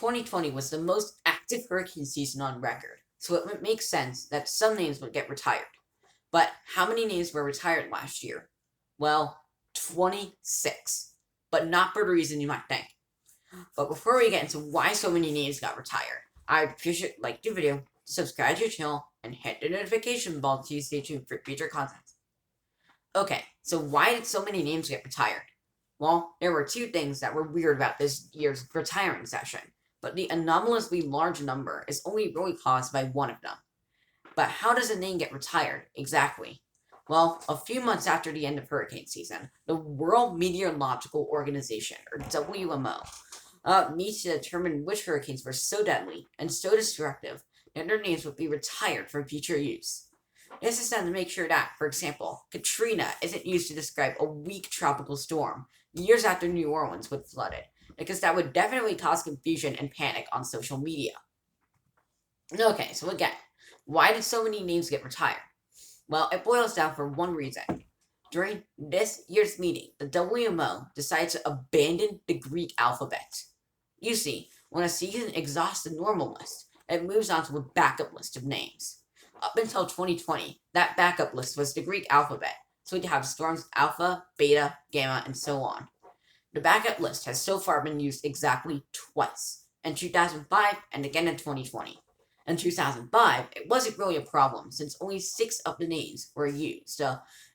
2020 was the most active hurricane season on record, so it would make sense that some names would get retired. But how many names were retired last year? Well, 26. But not for the reason you might think. But before we get into why so many names got retired, I'd appreciate like the video, subscribe to the channel, and hit the notification bell to stay tuned for future content. Okay, so why did so many names get retired? Well, there were two things that were weird about this year's retiring session, but the anomalously large number is only really caused by one of them. But how does a name get retired, exactly? Well, a few months after the end of hurricane season, the World Meteorological Organization, or WMO, needs to determine which hurricanes were so deadly and so destructive that their names would be retired for future use. This is done to make sure that, for example, Katrina isn't used to describe a weak tropical storm years after New Orleans was flooded, because that would definitely cause confusion and panic on social media. Okay, so again, why did so many names get retired? Well, it boils down for one reason. During this year's meeting, the WMO decided to abandon the Greek alphabet. You see, when a season exhausts the normal list, it moves on to a backup list of names. Up until 2020, that backup list was the Greek alphabet, so we'd have storms alpha, beta, gamma, and so on. The backup list has so far been used exactly twice, in 2005 and again in 2020. In 2005, it wasn't really a problem since only 6 of the names were used,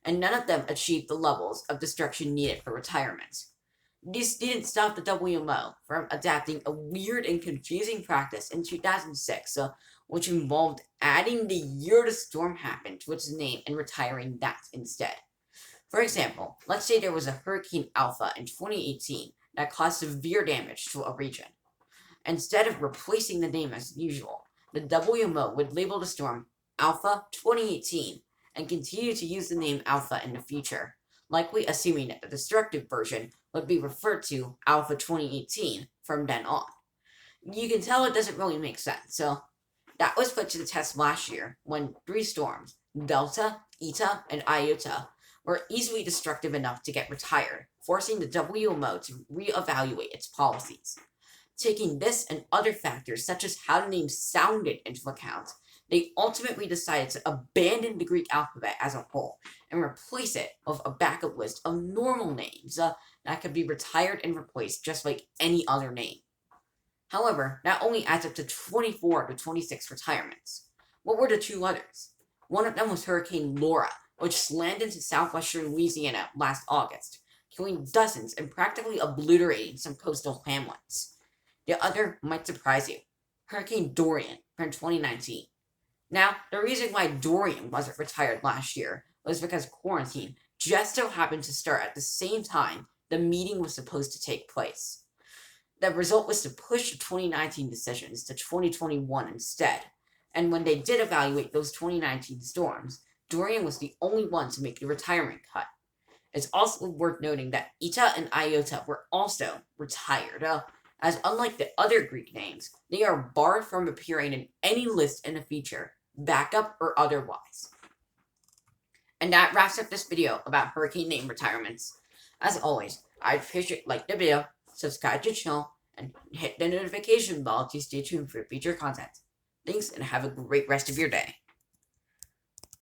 and none of them achieved the levels of destruction needed for retirement. This didn't stop the WMO from adapting a weird and confusing practice in 2006, which involved adding the year the storm happened to its name and retiring that instead. For example, let's say there was a Hurricane Alpha in 2018 that caused severe damage to a region. Instead of replacing the name as usual, the WMO would label the storm Alpha 2018 and continue to use the name Alpha in the future, likely assuming that the destructive version would be referred to Alpha 2018 from then on. You can tell it doesn't really make sense, so that was put to the test last year when 3 storms, Delta, Eta, and Iota, were easily destructive enough to get retired, forcing the WMO to reevaluate its policies. Taking this and other factors such as how the name sounded into account, they ultimately decided to abandon the Greek alphabet as a whole and replace it with a backup list of normal names that could be retired and replaced just like any other name. However, that only adds up to 24 to 26 retirements. What were the 2 others? One of them was Hurricane Laura, which slammed into southwestern Louisiana last August, killing dozens and practically obliterating some coastal hamlets. The other might surprise you. Hurricane Dorian from 2019. Now, the reason why Dorian wasn't retired last year was because quarantine just so happened to start at the same time the meeting was supposed to take place. The result was to push the 2019 decisions to 2021 instead, and when they did evaluate those 2019 storms, Dorian was the only one to make the retirement cut. It's also worth noting that Eta and Iota were also retired, as unlike the other Greek names, they are barred from appearing in any list in the future, backup or otherwise. And that wraps up this video about hurricane name retirements. As always, I'd appreciate like the video, subscribe to the channel, and hit the notification bell to stay tuned for future content. Thanks and have a great rest of your day.